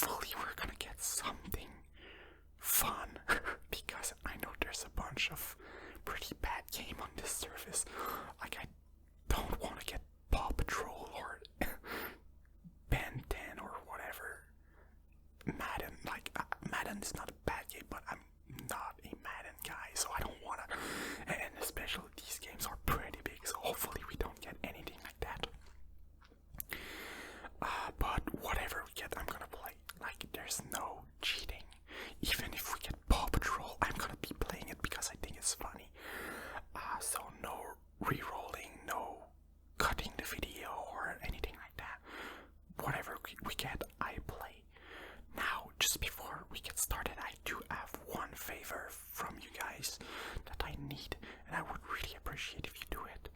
hopefully we're gonna get something fun because I know there's a bunch of pretty bad game on this service. Like I don't want to get Paw Patrol or Ben 10 or whatever. Madden, like Madden is not a bad game, but I'm not a Madden guy, so I don't wanna. And especially these games are pretty big, so hopefully we don't get anything like that. But whatever we get, I'm gonna play. Like there's no cheating. Even if we get Paw Patrol, I'm gonna be playing it because I think it's funny. So no re-rolling, no cutting the video or anything like that. Whatever we get, I play. Now, just before we get started, I do have one favor from you guys that I need, and I would really appreciate if you do it.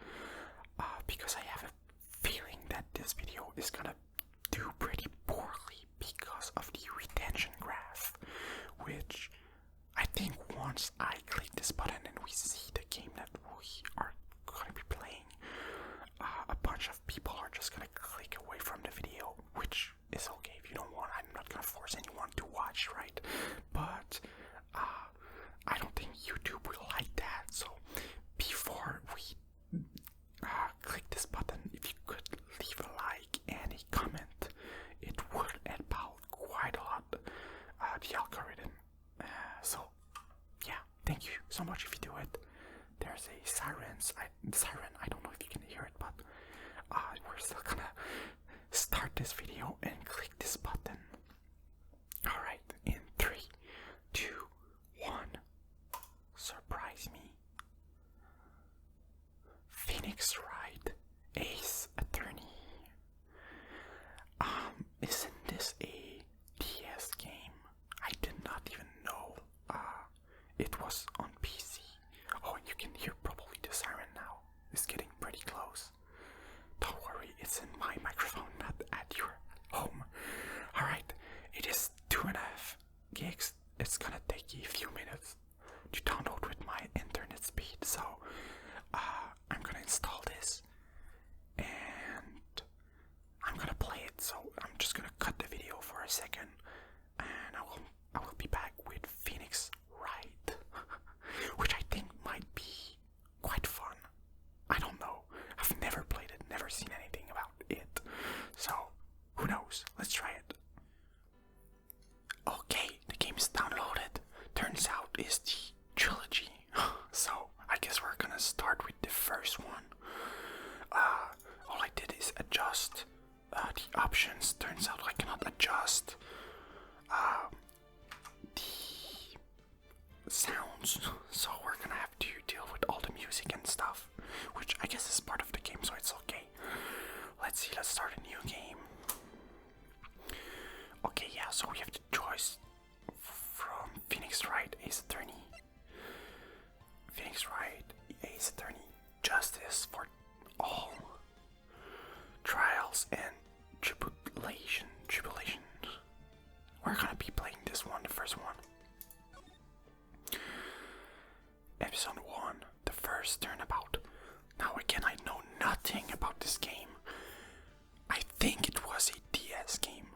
Because I have a feeling that this video is gonna do pretty poorly because of the retention graph, which I think once I click this button and we see the game that we are gonna be playing, a bunch of people are just gonna click away from the video, which is okay if you don't want. I'm not gonna force anyone to watch, right? But I don't think YouTube will like that. So before we click this button, if you could leave a like and a comment, it would help out quite a lot the algorithm. So yeah, thank you so much if you do it. There's a siren. I don't know if you can hear it, but we're still gonna start this video and click this button. Alright, in 3, 2, 1. Surprise me. Phoenix Wright, Ace Attorney. Isn't this a DS game? I did not even know it was on PC. Oh, and you can hear probably the siren now. It's getting pretty close. Don't worry, it's in my microphone, not at your home. Alright, it is 2.5 gigs. It's gonna take a few minutes to download with my internet speed, so I'm gonna install this and I'm gonna play it. So I'm just gonna cut the video for a second and I will be back with Phoenix Wright, which I think might be quite fun. I don't know. I've never played it, never seen anything about it. So, who knows? Let's try it. Okay, the game is downloaded. Turns out it's the trilogy. So, I guess we're gonna start with the first one. All I did is adjust the options. Turns out I cannot adjust the sounds. So we're gonna have to deal with all the music and stuff, which I guess is part of the game, so it's okay. Let's see, let's start a new game. Okay, yeah, so we have the choice from Phoenix Wright, Ace Attorney. Phoenix Wright, Ace Attorney, Justice for All, Trials and Tribulation. We're gonna be playing this one, the first one. Episode 1, the first turnabout. Now again, I know nothing about this game. I think it was a DS game.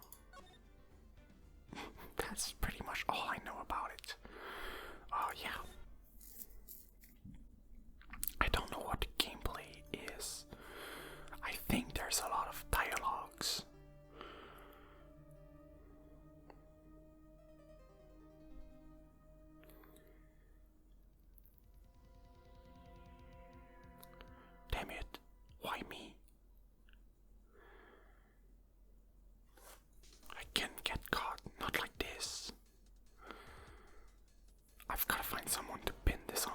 That's pretty much all I know about it. Oh yeah. I don't know what the gameplay is. I think there's a lot of dialogues. Damn it, why me? I can't get caught, not like this. I've gotta find someone to pin this on.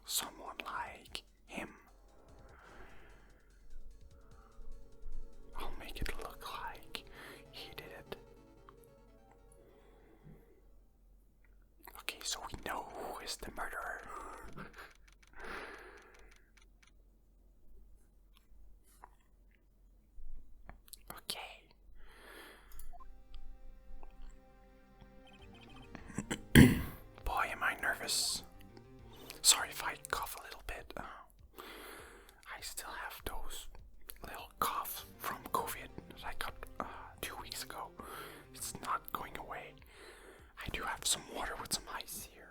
Someone like him. have some water with some ice here.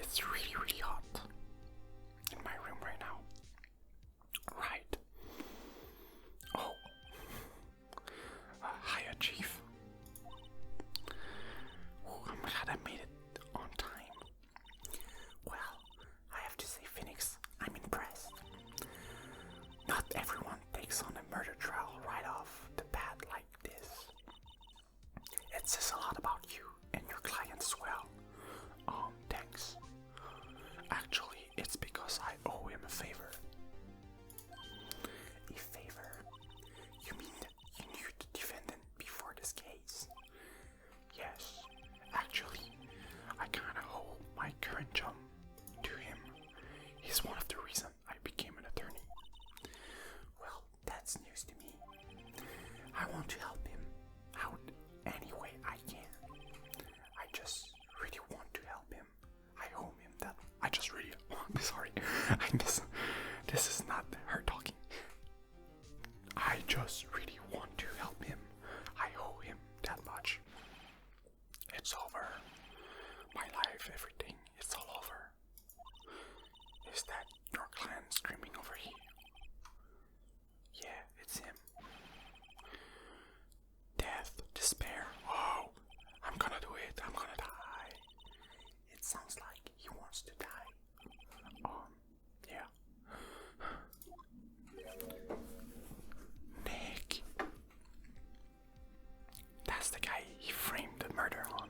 It's really, really hot in my room right now. Right. Oh. Hiya, Chief. Oh, I'm glad I made it on time. Well, I have to say, Phoenix, I'm impressed. Not everyone takes on a murder trial right off the bat like this. It says a lot about you and your client as well. Thanks. Actually, it's because I owe him a favor. A favor? You mean that you knew the defendant before this case? Yes. Actually, I kinda owe my current job to him. He's one of the reasons I became an attorney. Well, that's news to me. I want to help him out any way I can. I just really want to help him. I owe him that. I just really want. Sorry, this is not her talking. I just really want to help him. I owe him that much. It's over. My life, everything, it's all over. Is that your clan screaming over here? Yeah, it's him. Death, despair. Oh, I'm gonna do it. I'm gonna die. It sounds like he wants to die. Yeah. Nick. That's the guy he framed the murder on.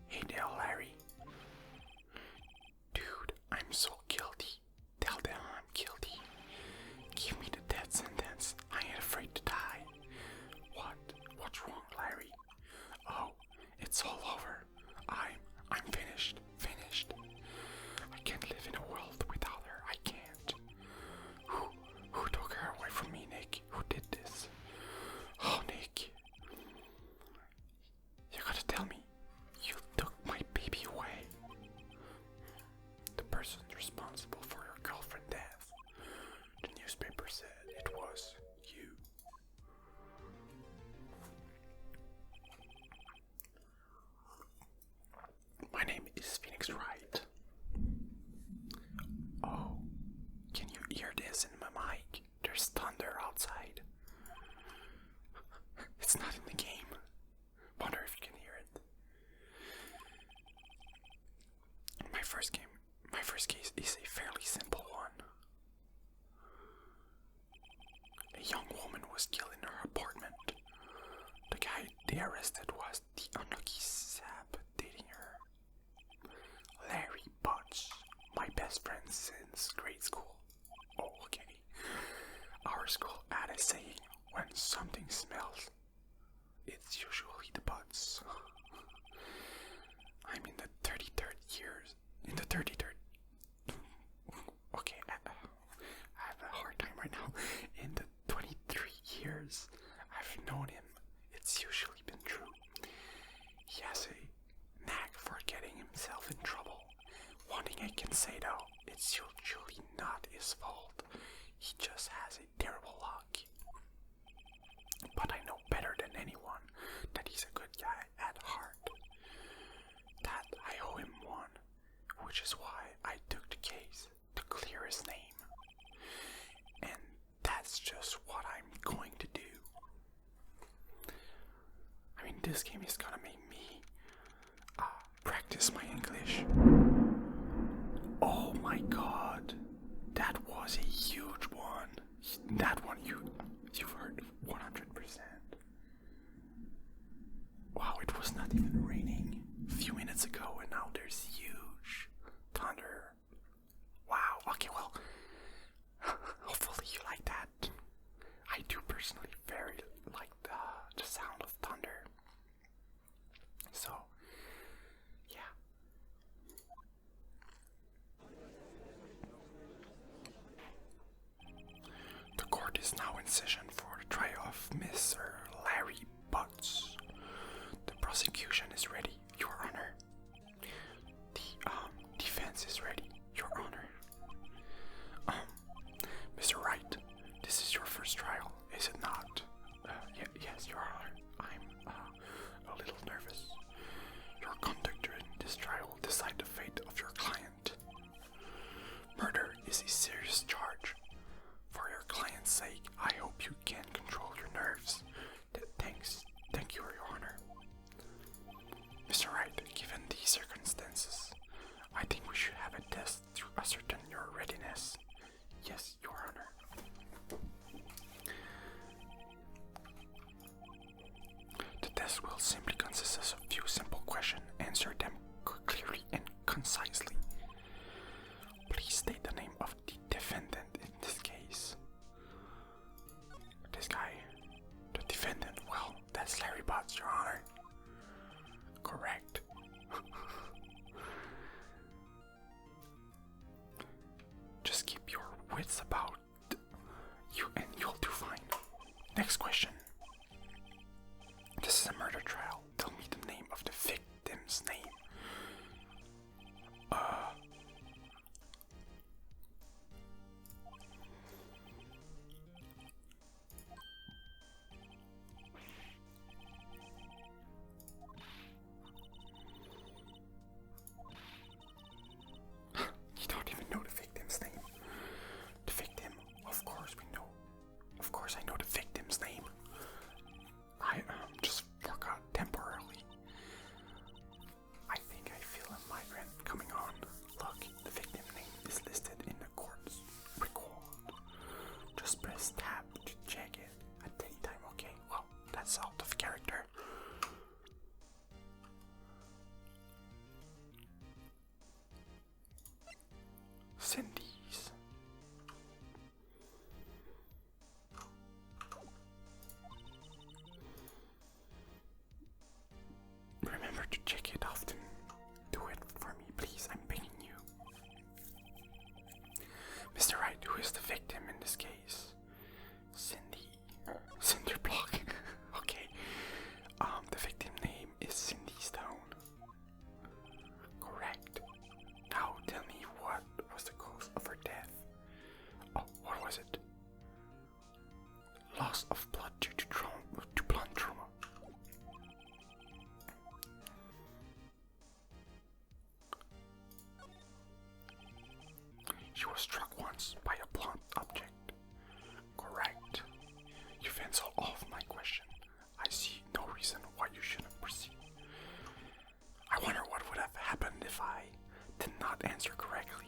Hey there, Larry. Dude, I'm so guilty. Tell them I'm guilty. Give me the death sentence. I ain't afraid to die. What? What's wrong, Larry? Oh, it's all over. I'm finished. Finished. I can't live in a world without her. I can't. Who took her away from me, Nick? Who did this? Oh, Nick. You gotta tell me. You took my baby away. The person responsible for your girlfriend's death. The newspaper said it was you. My name is Phoenix Wright. Oh, can you hear this in my mic? There's thunder outside. It's not in the game. Wonder if you can hear it. My first case is a fairly simple one. A young woman was killed in her apartment. The guy they arrested was the unlucky sap dating her. Larry Butch, my best friend since grade school. Oh, okay. Our school had a saying, when something smells, it's usually the butts. I'm in the 33rd years. In the 33rd. Okay, I have a hard time right now. In the 23 years I've known him, it's usually been true. He has a knack for getting himself in trouble. One thing I can say though, it's usually not his fault. He just has a terrible luck. But I know better than anyone that he's a good guy at heart. That I owe him one, which is why I took the case to clear his name. And that's just what I'm going to do. I mean, this game is gonna make me practice my English. Oh my god, that was a huge one. That one you've heard 100%. Wow, it was not even raining a few minutes ago and now there's huge thunder. Wow, okay, well, hopefully you like that. I do personally very like the sound of thunder. So, yeah. The court is now in session for the trial of Mr. Larry Butts. The prosecution is ready, Your Honor. The defense is ready, Your Honor. Mr. Wright, concisely. Please state the name of the defendant in this case. This guy, the defendant, well, that's Larry Butts, Your Honor. Correct. Just keep your wits about you and you'll do fine. Next question. This is a murder trial. Tell me the name of the victim's name. You don't even know the victim's name. The victim, of course we know. Of course I know the victim's name. I just forgot temporarily. I think I feel a migraine coming on. Look, the victim name is listed in the court's record. Just press tab to check it at any time, okay? Well, that's out of character. Cindy's. Remember to check it often. Do it for me, please. I'm begging you. Mr. Wright, who is the victim in this case? Cindy. Cinderblock. Okay. The victim name is Cindy Stone. Correct. Now tell me what was the cause of her death. Oh, what was it? Loss of blood due to blunt trauma. She was struck once by a blunt object. Correct. You've answered all of my question. I see no reason why you shouldn't proceed. I wonder what would have happened if I did not answer correctly.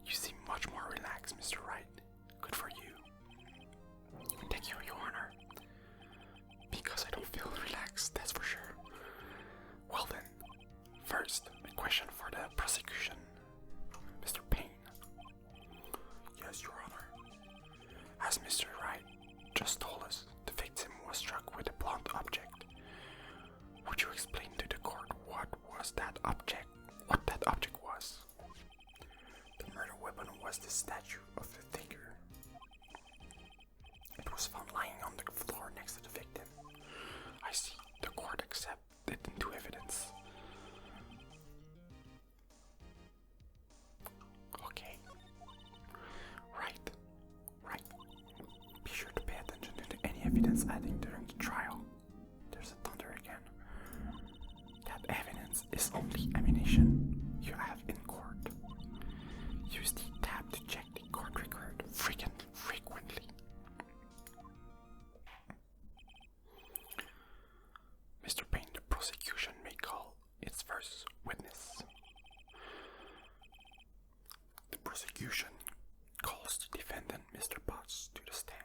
You seem much more relaxed, Mr. Wright. Good for you. Thank you, Your Honor. Because I don't feel relaxed, that's for sure. Well then, first, a question for the prosecution. Mr. Payne. Yes, Your Honor. As Mr. Wright just told us, the victim was struck with a blunt object. Would you explain to the court what that object was? The murder weapon was the statue of the thinker. It was found lying on the floor next to the victim. I see. The court accepted it into evidence. Okay. Right. Be sure to pay attention to any evidence added during the trial. There's a thunder again. That evidence is only ammunition you have in court. Use the tab to check the court record frequently. Mr. Payne, the prosecution may call its first witness. The prosecution calls the defendant, Mr. Potts, to the stand.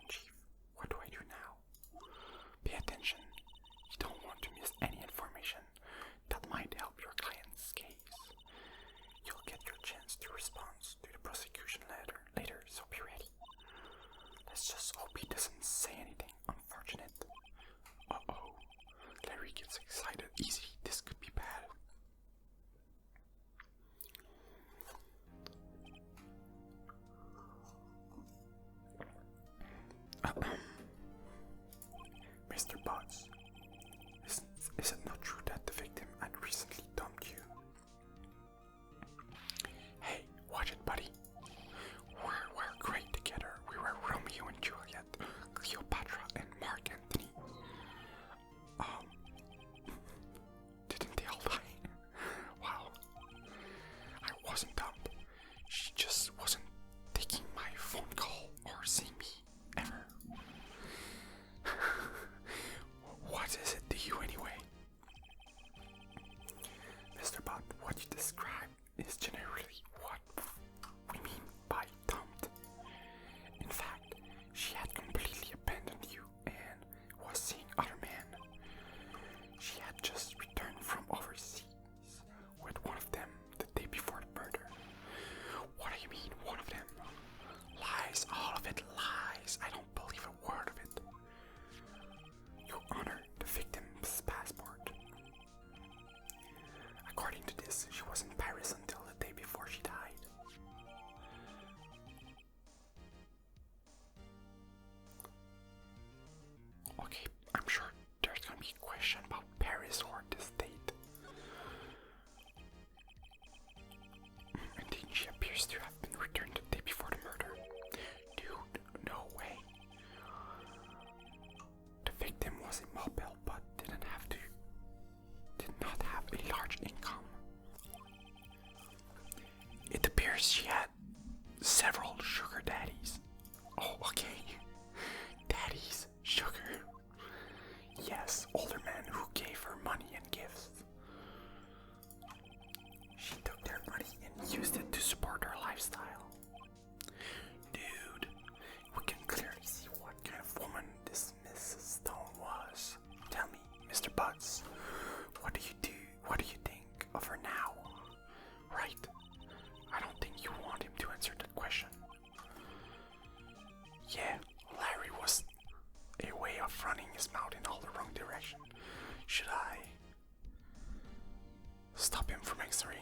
Chief, what do I do now? Pay attention. You don't want to miss any information that might help your client's case. You'll get your chance to respond to the prosecution later, so be ready. Let's just hope he doesn't say anything unfortunate. Uh-oh. Larry gets excited easy. This could be bad. Mr. Potts, is it not true that the victim had recently dumped you? Hey, watch it, buddy. We're great together. We were Romeo and Juliet, Cleopatra and Mark Antony. Didn't they all die? Wow. I wasn't dumped. She just wasn't taking my phone call or seeing me ever. What is it to you anyway? Mr. Bott, what you describe is generally what we mean by dumped. In fact, she had completely abandoned you and was seeing other men. She had just returned from overseas this. She was in Paris until the day before she died. Okay, I'm sure there's gonna be a question about Paris or this date. Indeed, she appears to have been returned the day before the murder. Dude, no way. The victim was immobile but did not have a large income. It appears she had several sugar daddies. Oh, okay. Daddies, sugar. Yes, older men who gave her money and gifts. She took their money and used it to support her lifestyle. Dude, we can clearly see what kind of woman this Mrs. Stone was. Tell me, Mr. Butts, what do you do? What do you think of her now? Right? I don't think you want him to answer that question. Yeah, Larry was a way of running his mouth in all the wrong direction. Should I stop him from answering?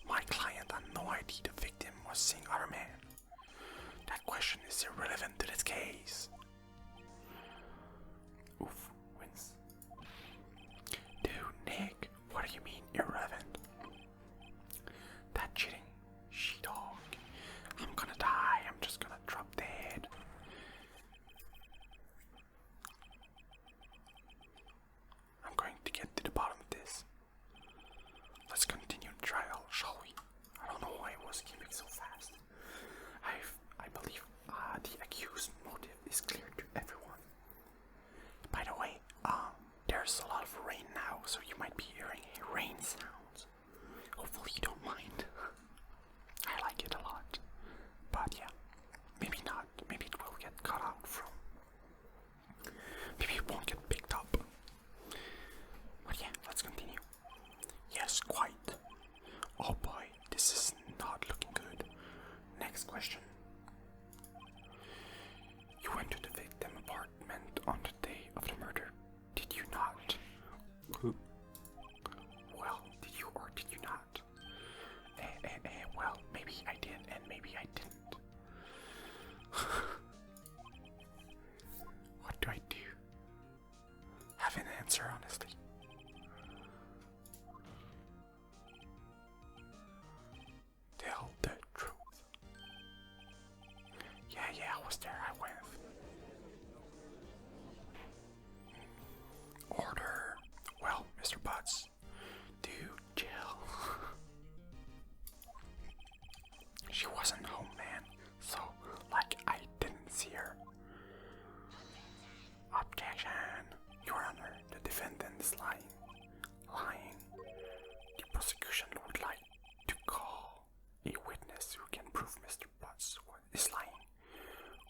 My client had no idea the victim was seeing other men. That question is irrelevant to this case. Oof, wins. Dude, Nick, what do you mean irrelevant? That cheating she-dog. I'm gonna die, I'm just gonna drop dead. I'm going to get to the bottom of this. Let's continue the trial, shall we? I don't know why I was skipping so fast. I believe the accused motive is clear to everyone. By the way, there's a lot of rain now, so you might be hearing a rain sound. Hopefully you don't mind. I like it a lot. But yeah, maybe not. Maybe it will get cut out from. Maybe it won't get picked up. But yeah, let's continue. Yes, quite. Oh boy, this is not looking good. Next question. You went to the victim apartment on the day of the murder, did you not? Well, did you or did you not? Well, maybe I did and maybe I didn't. What do I do? Have an answer, honestly. Tell the truth. Yeah, I was there, I went. Order. Well, Mr. Butts, do chill. She wasn't home, man, so, like, I didn't see her. Objection. Your Honor, the defendant is lying. Lying. The prosecution would like to call a witness who can prove Mr. Butts is lying.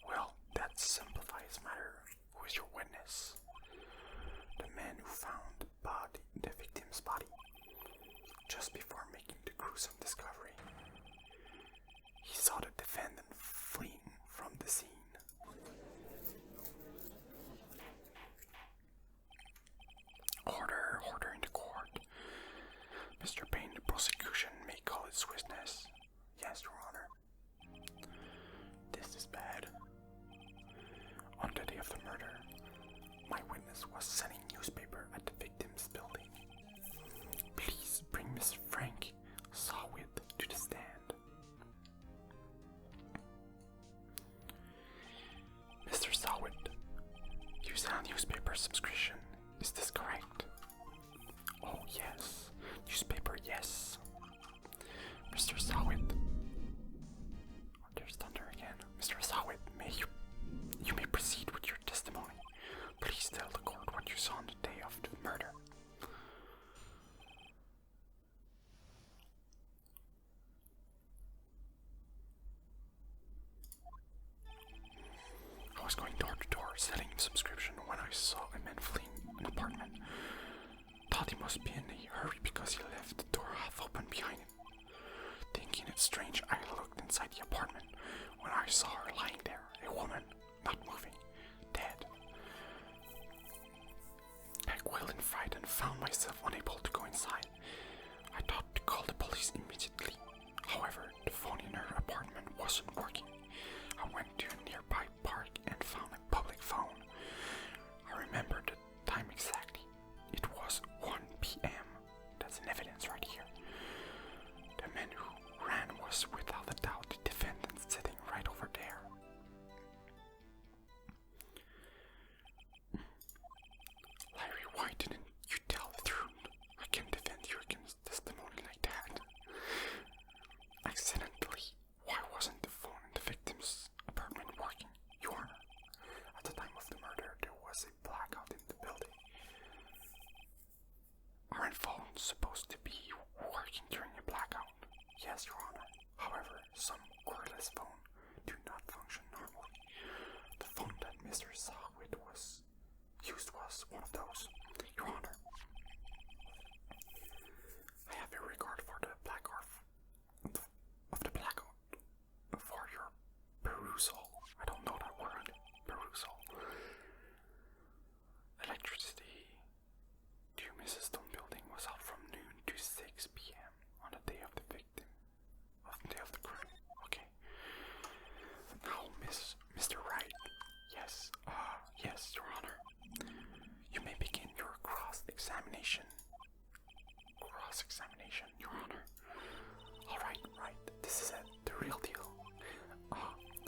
Well, that simplifies matter. Who is your witness? The man who found the victim's body just before making the gruesome discovery. He saw the defendant fleeing from the scene. Order in the court. Mr. Payne, the prosecution may call its witness. Yes, Your Honor. This is bad. On the day of the murder, my witness was selling newspaper at the victim's building. Please bring Mr. Frank Sawit to the stand. Mr. Sawit, you sell newspaper subscription. Is this correct? Oh, yes. Newspaper, yes. Mr. Sawit. Oh, there's thunder again. Mr. Sawit, you may proceed with your testimony. Please tell the court what you saw on the day of the murder. I was going door to door selling subscription when I saw a man fleeing an apartment. Thought he must be in a hurry because he left the door half open behind him. Thinking it strange, I looked inside the apartment when I saw her lying there, a woman, not moving, dead. Heck, well, in fright and found myself unable to go inside. I thought to call the police immediately. However, the phone in her apartment wasn't working. I went to a nearby park and found a public phone. I remember the time exactly. It was 1 p.m. That's an evidence right here. The man who ran was without a doubt the defendant sitting right over there. Larry, why didn't you tell the truth? I can't defend you against testimony like that. Accidentally, why wasn't the phone in the victim's apartment working? Your Honor, at the time of the murder, there was a blackout in the building. Aren't phones supposed to be working during a blackout? Yes, Your Honor. However, some cordless phones do not function normally. The phone that Mr. Saw was one of those. Your Honor, I have a regard for the blackout for your perusal. I don't know that word. Perusal. Electricity to Mrs. Stone building was out from noon to 6 p.m. on the day of the victim, of the day of the crime. Okay. Now, Mr. Wright. Yes, Your Honor. You may begin your cross-examination. Cross-examination, Your Honor. Alright, right. This is it. The real deal.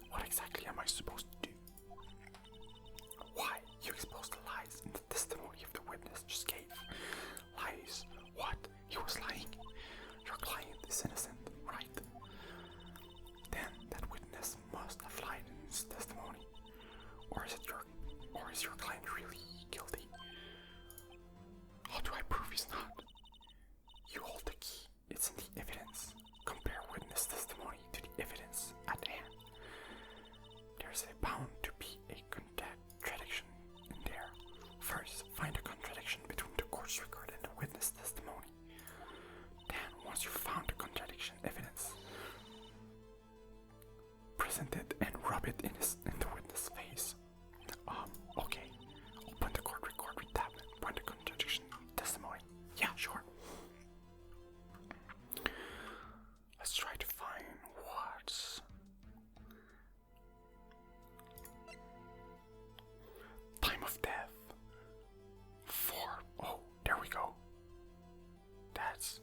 What exactly am I supposed to do? Why? You exposed the lies in the testimony of the witness just gave. Lies? What? He was lying? Your client is innocent, right? Then that witness must have lied in his testimony. Or is your client really guilty? How do I prove he's not? You hold the key. It's in the evidence. Compare witness testimony to the evidence at hand. There's bound to be a contradiction in there. First, find a contradiction between the court's record and the witness testimony. Then, once you've found the contradiction evidence, present it and rub it in the witness' face. Okay. Open the court record with tablet. Find the contradiction testimony. Yeah, sure. Let's try to find what's time of death. 4. Oh, there we go. That's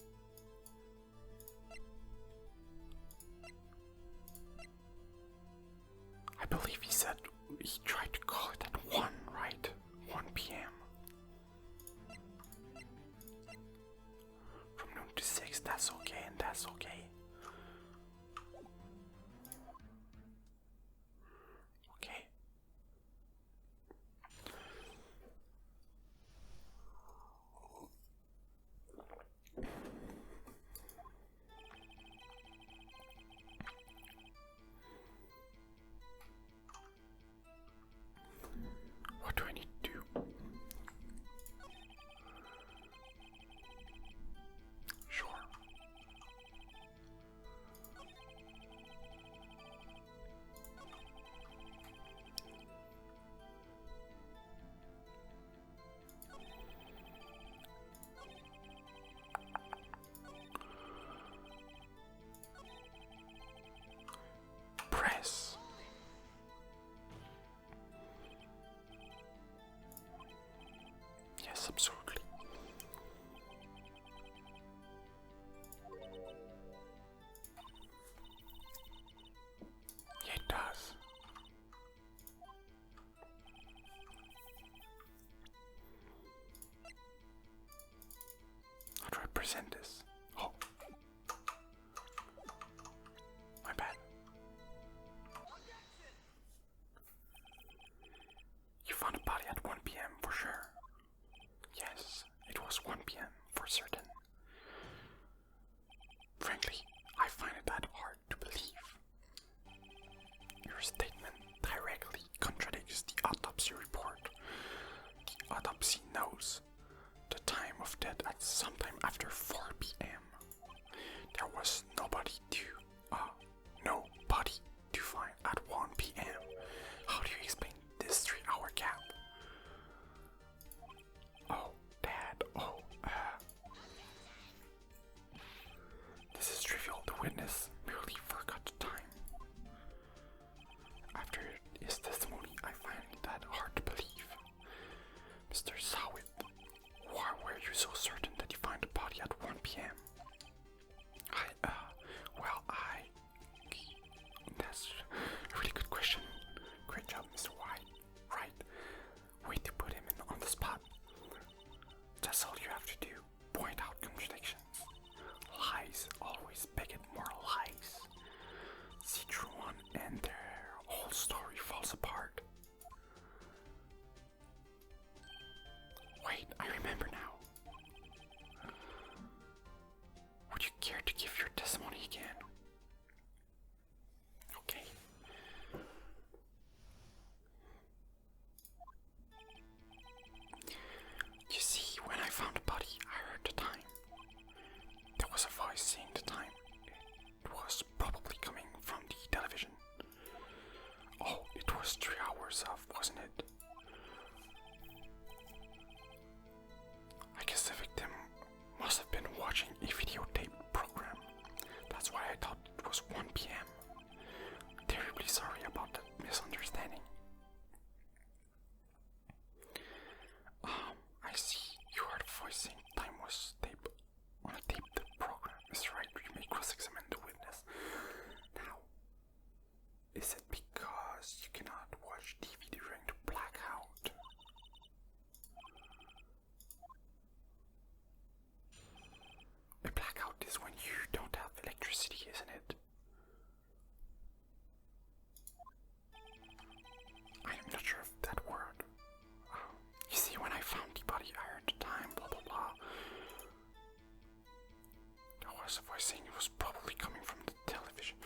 I believe he said he tried to call it at 1, right? 1 p.m. From noon to 6, that's okay, and that's okay. Okay. What do I need to do? Sure. Press. Yes, absolutely. Yeah, it does. How do I present this? Oh. My bad. You found a body at 1 p.m. for sure. Yes, it was 1 p.m. for certain. Frankly, I find it that hard to believe. Your statement directly contradicts the autopsy report. The autopsy knows the time of death at sometime after 4 p.m. There was nobody to find at 1 p.m. How do you explain this 3-hour gap? Oh, damn. to do. Point out contradictions. Lies always beget more lies. See through one and their whole story falls apart. Wait, I remember now. Would you care to give your testimony again? Okay. You see, when I found the body, I heard the time. There was a voice saying the time. It was probably coming from the television. Oh, it was 3 hours off, wasn't it? I guess the victim must have been watching a videotape program. That's why I thought it was 1 p.m. Terribly sorry about that misunderstanding. I see. You heard a voice saying time was tape on a taped program. Is right. You may cross-examine the witness. Now, is it because you cannot watch TV during the blackout? A blackout is when you don't have electricity, isn't it? I am not sure of that word. You see, when I found the body, I heard the time, blah blah blah. There was a voice saying it was probably coming from the television.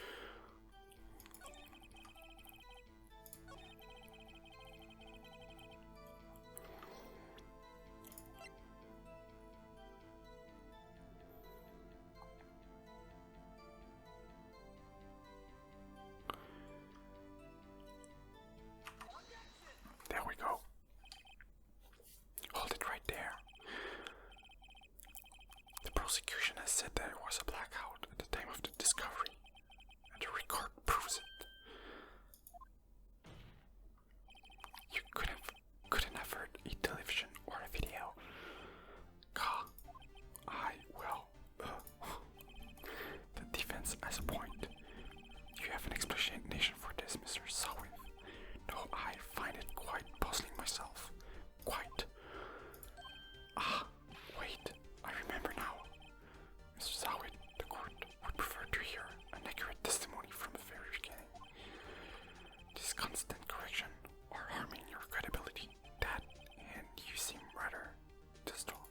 There we go. Hold it right there. The prosecution has said that it was a blackout at the time of the discovery, and the record proves it. You couldn't have heard a television or a video. The defense has a point. You have an explanation for this, Mr. Sawin. No, I find it quite puzzling myself. Quite. Wait, I remember now. Mr. Zawid, the court would prefer to hear an accurate testimony from the very beginning. This constant correction or harming your credibility, that and you seem rather distraught.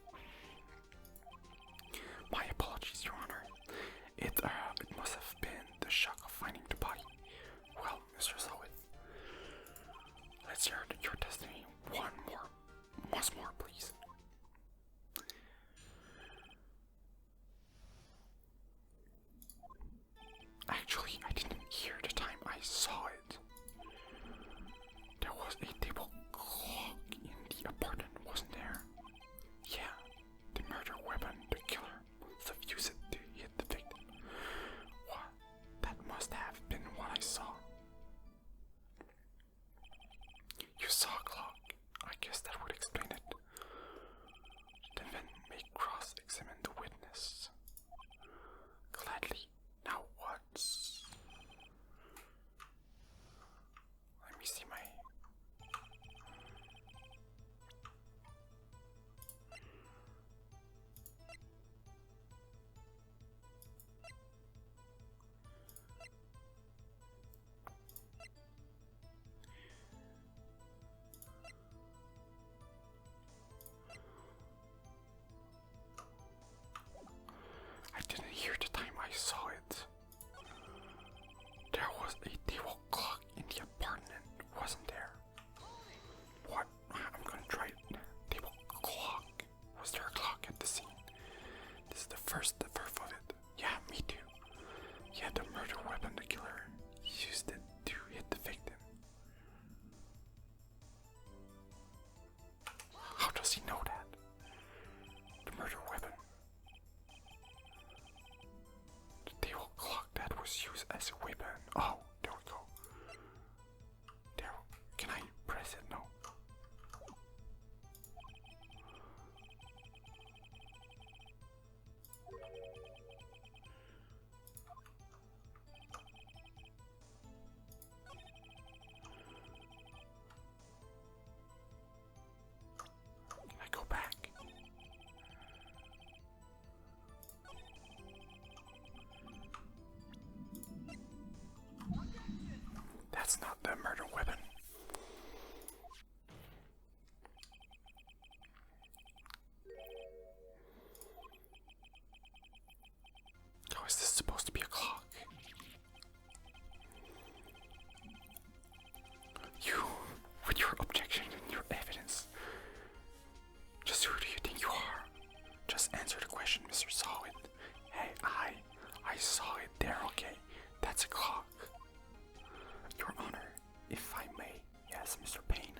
My apologies, Your Honor. It must have been the shock of finding the body. Well, Mr. Zawid, let's hear your testimony once more, please. Actually, I didn't hear the time I saw it. There was a table clock in the apartment, wasn't there? Yeah, the murder weapon, the killer must have used it to hit the victim. What? That must have been what I saw. You saw a clock. I guess that would explain it. The defendant may cross-examine the witness. Gladly. Now what's... Let me see my... I didn't hear the time I saw it. There was a table clock in the apartment, wasn't there? What? I'm gonna try it. Table clock. Was there a clock at the scene? This is the first verb of it. Yeah, me too. Yeah, the murder weapon, the killer used it to hit the victim. How does he know that? The murder weapon. The table clock that was used as a weapon. Oh, there we go. There. Can I press it? No. conclusion, Mr. Solid. Hey, I saw it there, okay? That's a clock. Your Honor, if I may. Yes, Mr. Payne.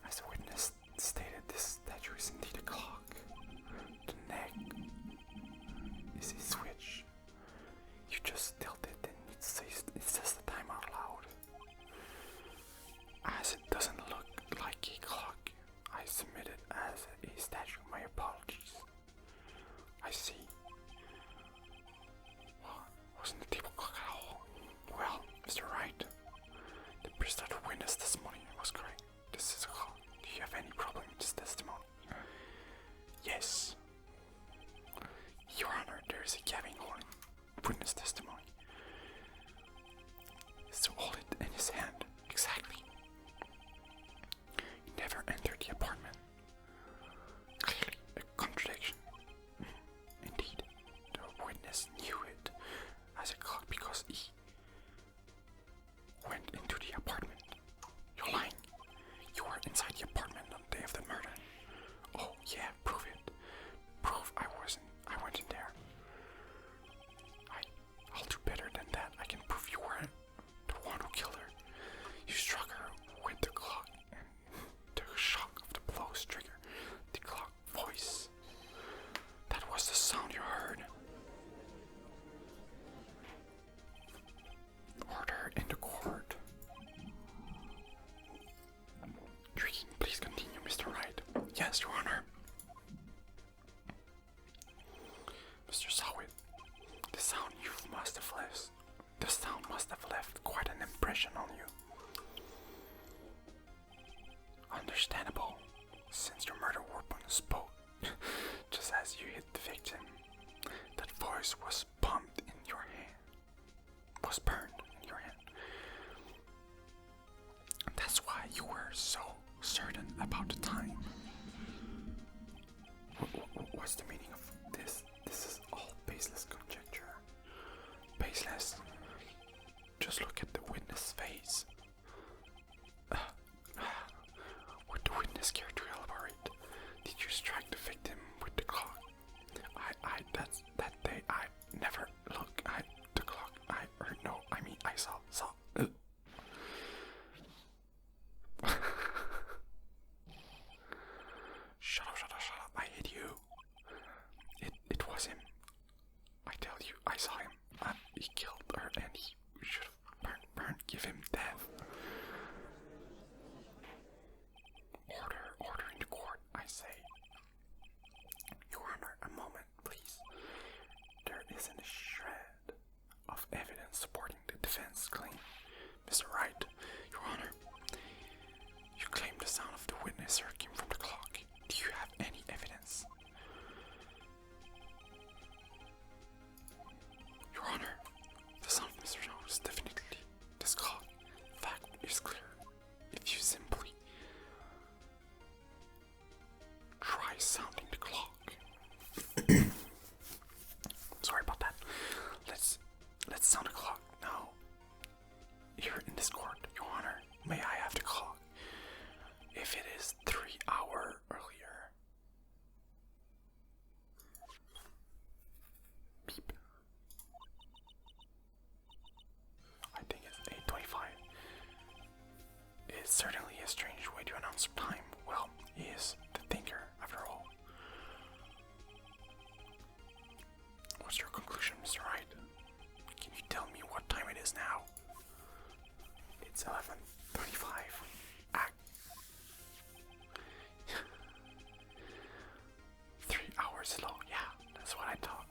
As the witness stated, this statue is indeed a clock. The neck is a switch. You just tilted and it says the time out loud. As it doesn't look like a clock, I submit it as a statue. My apologies. I see. Well, wasn't the table clock at all? Well, Mr. Wright, the priest that witnessed this morning was correct. This is a clock. Do you have any problem with this testimony? Yes. Your Honor, there is a Gavin Horn witness testimony. So hold it in his hand. Exactly. He never entered the apartment. Clearly a contradiction. Indeed, the witness knew it as a clock because he went into the apartment. You're lying. You were inside the apartment on the day of the murder. Oh yeah, prove it. Prove I went in there. I'll do better than that. I can prove you weren't the one who killed her. You struck her with the clock, and the shock of the blows triggered the clock voice. That was the sound you heard. Order in the court. Drinking, please continue, Mr. Wright. Yes, Your Honor. Mr. Sawit, the sound must have left quite an impression on you. Understandable, since your murder weapon spoke just as you hit the victim. That voice was pumped in your hand. Was burned in your hand. That's why you were so certain about the time. What's the meaning of this? This is all baseless conjecture. Baseless. Just look at the witness' face. Would the witness care to elaborate? Did you strike the victim with the clock? That day I never look at the clock. I saw. Shut up. I hit you. It was him. I tell you, I saw him. He killed her and he should have burned. Give him death. Order in the court, I say. Your Honor, a moment, please. There isn't a shred of evidence supporting the defense claim. Mr. Wright, Your Honor, you claim the sound of the witness came from the clock. Do you have any evidence? Your Honor, the sound of Mr. Shaw is definitely this clock. Fact is clear. If you simply try sounding the clock. Sorry about that. Let's sound the clock now. Here in this court, Your Honor, may I have the clock? If it is 3 hours earlier. Beep. I think it's 8:25. It's certainly a strange way to announce time. Well, he is the thinker, after all. What's your conclusion, Mr. Wright? Can you tell me what time it is now? It's 11:25. Act. 3 hours slow. Yeah, that's what I thought.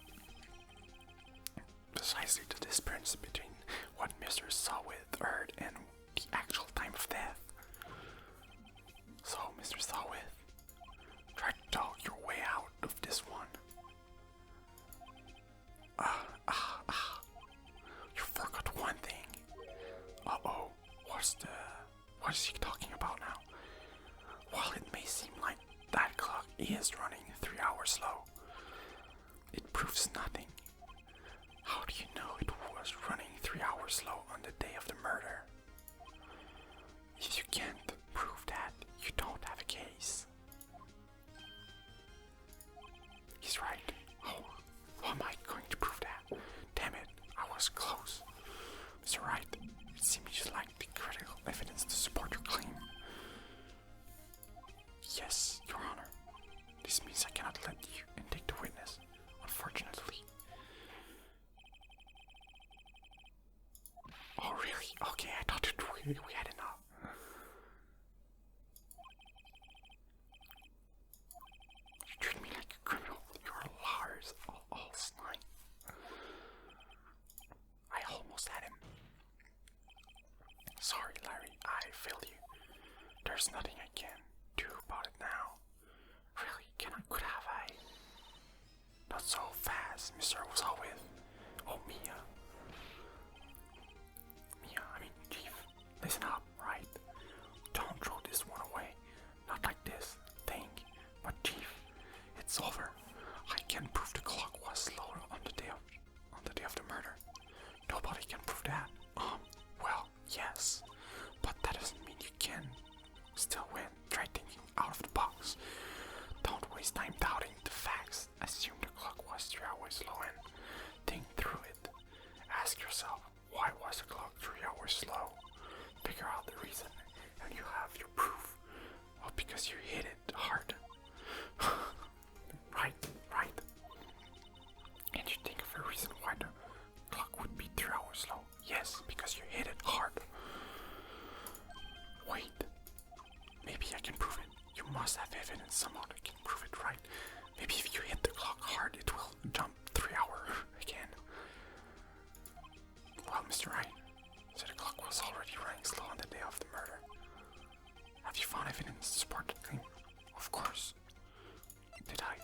Precisely the difference between what Mr. Sawith heard and the actual time of death. So, Mr. Sawith, try to talk your way out of this one. You forgot one thing. Uh-oh, what is he talking about now? While it may seem like that clock is running 3 hours slow, it proves nothing. How do you know it was running 3 hours slow on the day of the murder? If you can't prove that, you don't have a case. maybe we had enough. You treat me like a criminal. You're liars, all slime. I almost had him. Sorry, Larry, I failed you. There's nothing I can do about it now. Really, could have I? Not so fast, Mr. Wasawith. Oh, Mia. Chief, listen up, right? Don't throw this one away. Not like this, think. But Chief, it's over. I can prove the clock was slower on the day of the murder. Nobody can prove that. Well, yes, but that doesn't mean you can still win. Try thinking out of the box. Don't waste time doubting the facts. Assume the clock was 3 hours slow and think through it. Ask yourself, why was the clock 3 hours slow? Figure out the reason and you have your proof. Well, because you hit it hard. Right. And you think of a reason why the clock would be 3 hours slow. Yes, because you hit it hard. Wait. Maybe I can prove it. You must have evidence somehow that can prove it, right? Maybe if you hit the clock hard, it will jump 3 hours again. Well, Mr. Wright, so the clock was already running slow on the day of the murder. Have you found evidence to support that claim? Of course. Did I?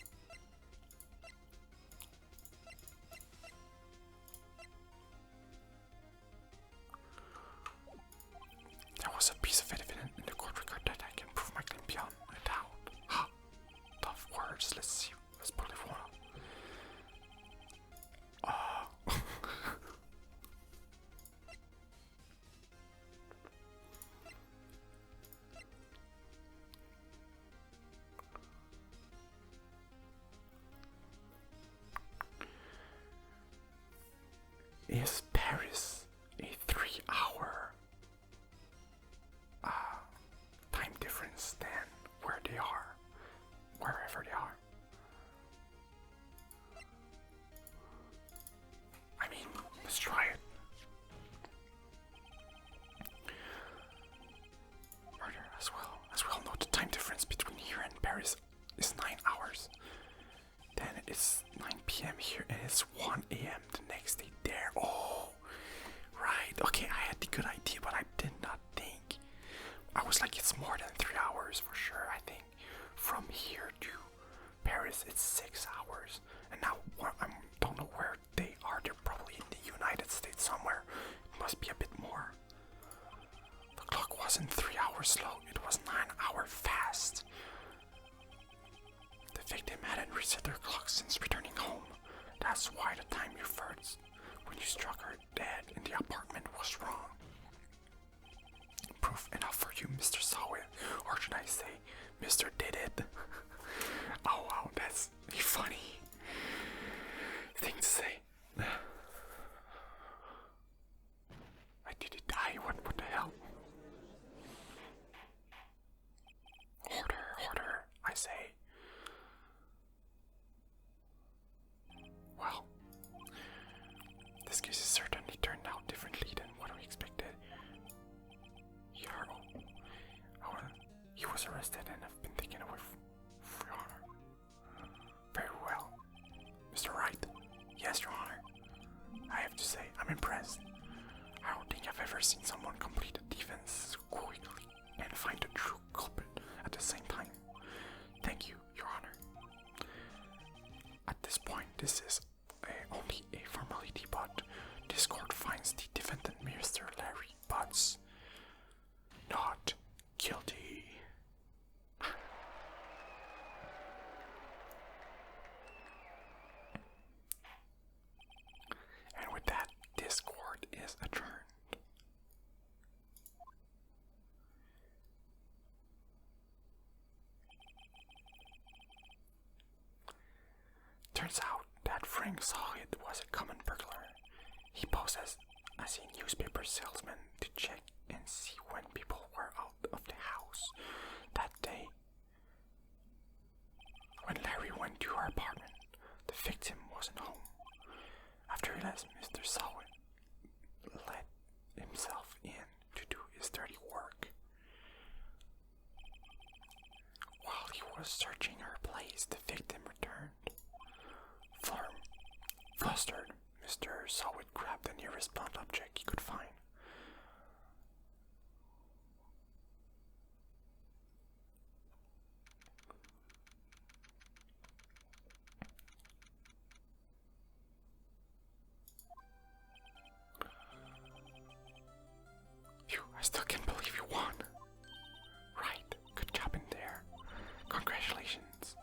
There was a piece of evidence in the court record that I can prove my claim beyond a doubt. Ha! Tough words. Let's see. Let's believe one. Is Paris a 3-hour time difference than where they are, wherever they are? I mean, let's try it. Murder as well. As we all know, the time difference between here and Paris is 9 hours. Then it's 9 p.m. here and it's 1 a.m. the next day there. Oh, right. Okay, I had the good idea, but I did not think. I was like, it's more than 3 hours for sure. I think from here to Paris, it's 6 hours. And now I don't know where they are. They're probably in the United States somewhere. It must be a bit more. The clock wasn't 3 hours slow. It was 9 hours fast. The victim hadn't reset their clock since returning home. That's why the time you first when you struck her dead in the apartment was wrong. Proof enough for you, Mr. Sawit, or should I say, Mr. Did It? Oh wow, that's a funny thing to say. I did it die? What the hell? Order, I say. Well, this case has certainly turned out differently than what we expected. Jarl, he was arrested and have been taken away for your honor. Very well. Mr. Wright. Yes, Your Honor. I have to say, I'm impressed. I don't think I've ever seen someone complete a defense so quickly and find the true culprit at the same time. Thank you, Your Honor. At this point, this is only a formality, but this court finds the defendant, Mr. Larry Butts, not guilty. And with that, this court is adjourned. Turns out that Frank Sawit was a common burglar. He posed as a newspaper salesman to check and see when people were out of the house. That day, when Larry went to her apartment, the victim wasn't home. After he let Mr. Sawit let himself in to do his dirty Flustered, Mr. Sawit grabbed the nearest blunt object he could find. Phew, I still can't believe you won. Right, good job in there. Congratulations.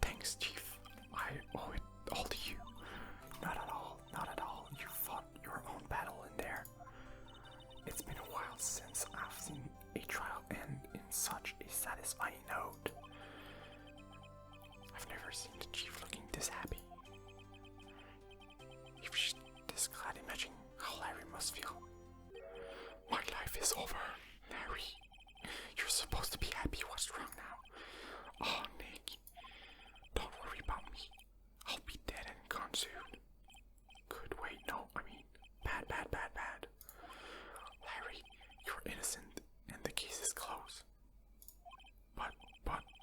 Thanks, Chief. I owe it all to you. Not at all, not at all. You fought your own battle in there. It's been a while since I've seen a trial end in such a satisfying note. I've never seen the Chief looking this happy. If she's this glad, imagine how Larry must feel. My life is over, Larry. You're supposed to be happy. What's wrong now? Oh, Nick. Don't worry about me. I'll be dead and gone soon. Good, wait, no, I mean, bad. Larry, you're innocent and the case is closed. But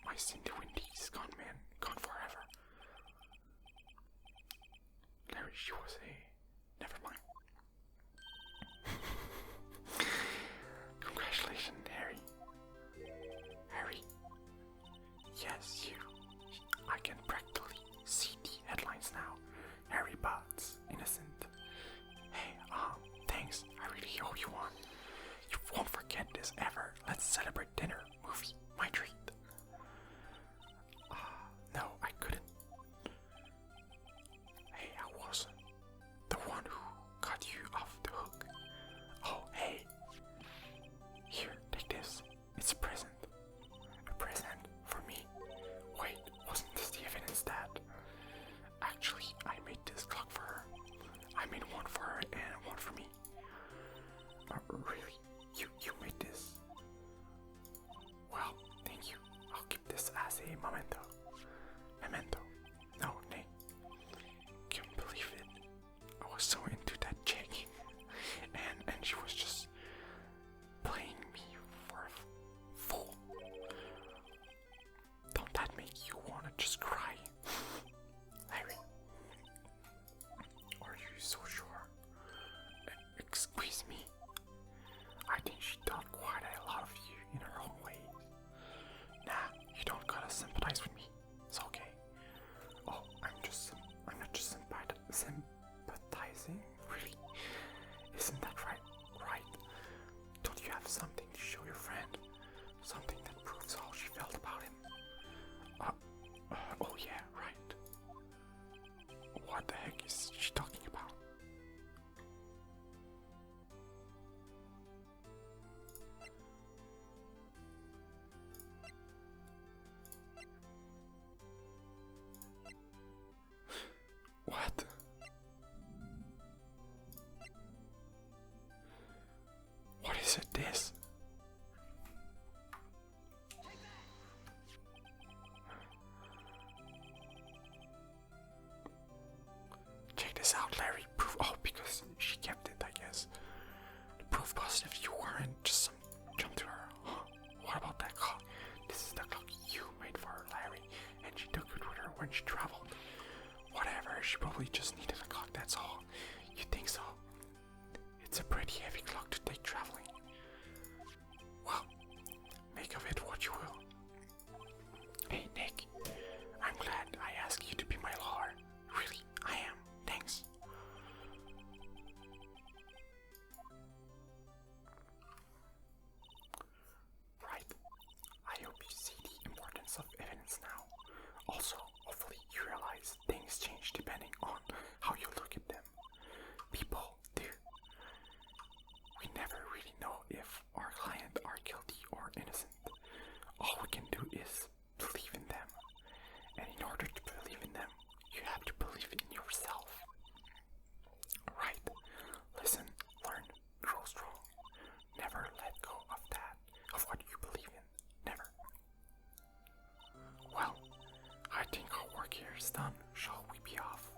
my Cindy Windy is gone, man. Gone forever. Larry, she was a... Never mind. Congratulations, Harry. Harry. Yes, you. I can practically see the headlines now. Harry Potts, innocent. Hey, thanks. I really hope you won. You won't forget this ever. Let's celebrate dinner, movie, my treat. No, I couldn't. Hey, I wasn't the one who got you off the hook. Oh, hey. Here, take this. It's a present. A present for me. Wait, wasn't this the evidence that... Actually, I made this clock for her. I made one for her and one for me. Really? You made this? Well, thank you. I'll keep this as a memento. Memento. No, Nate. Can't believe it. I was so into that chick. And she was just playing me for a fool. Don't that make you wanna just cry? Larry, are you so sure? Excuse me. I think she thought quite a lot of you in her own way. Nah, you don't gotta sympathize with me. It's okay. Oh, I'm not just sympathizing, really. Isn't that right? Right? Don't you have something to show your friend? Something that proves how she felt about him? Oh yeah, right. What the heck is she talking about? What? What is it, this? Check this out, Larry. Proof. Oh, because she kept it, I guess. The proof positive you weren't just some jump to her. Huh? What about that clock? This is the clock you made for her, Larry, and she took it with her when she traveled. Whatever, she probably just needed a clock, that's all. You think so? It's a pretty heavy clock to take traveling. Well, make of it what you will. Hey, Nick, I'm glad I asked you to be my lawyer. Really, I am. Thanks. Right. I hope you see the importance of evidence now. Also, hopefully you realize things change depending on how you look at them. People do. We never really know if our client are guilty or innocent. All we can do is believe in them. And in order to believe in them, you have to believe in yourself. Right. Listen, learn, grow strong. Never let go of that, of what you believe in. Never. Well, I think our work here is done. Shall we be off?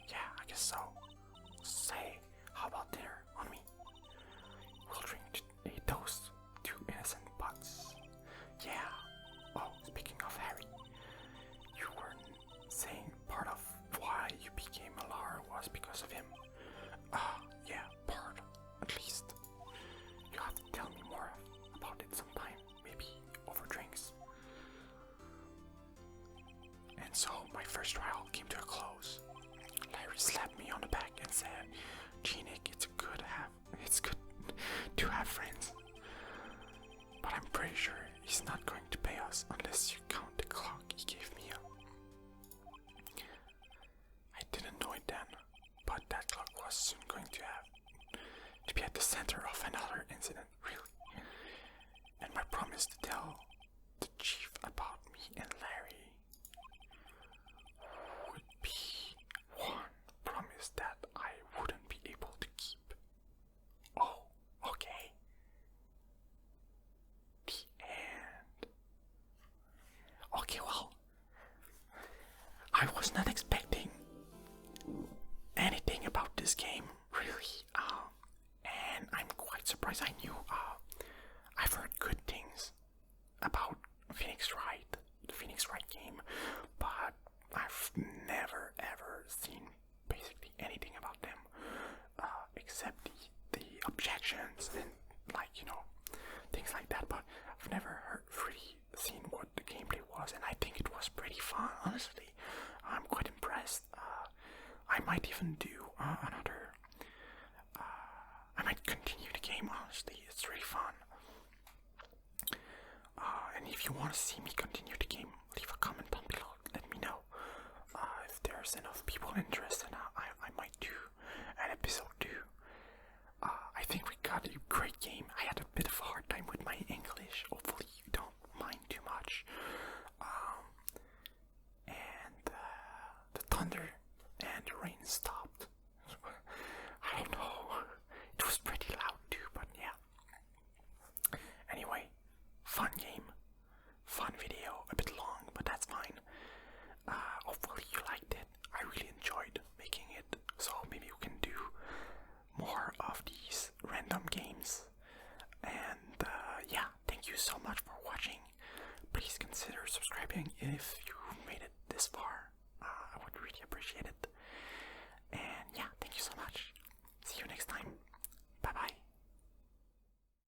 Yeah, I guess so. Say, how about dinner on me? We'll drink a toast to innocent butts. Yeah. Oh, speaking of Harry, you were saying part of why you became my first trial came to a close. Larry slapped me on the back and said, "Genic, it's good to have friends. But I'm pretty sure he's not going to pay us unless you count the clock he gave me." I didn't know it then, but that clock was soon going to be at the center of another incident, really. And my promise to tell the chief about me and Larry would be one promise that I wouldn't be able to keep. Oh, okay. The end. Okay, well, I was not expecting anything about this game, really, and I'm quite surprised. I knew, I've heard good things about Phoenix Wright, the Phoenix Wright game, but I've never ever seen basically anything about them, except the objections and, like, things like that, but I've never really seen what the gameplay was, and I think it was pretty fun, honestly. I'm quite impressed. I might even do another. I might continue the game, honestly. It's really fun. And if you want to see me continue the game, leave a comment down below. Let me know. If there's enough people interested, I might do an episode 2. I think we got a great game. I had a bit of a hard time with my English. Hopefully you don't mind too much. And the thunder and the rain stopped. I don't know. It was pretty loud too, but yeah. Anyway, fun game, fun video, a bit long, but that's fine. Hopefully you liked it. I really enjoyed making it, so maybe we can do more of these random games. And yeah, thank you so much for watching. Please consider subscribing if you made it this far. I would really appreciate it.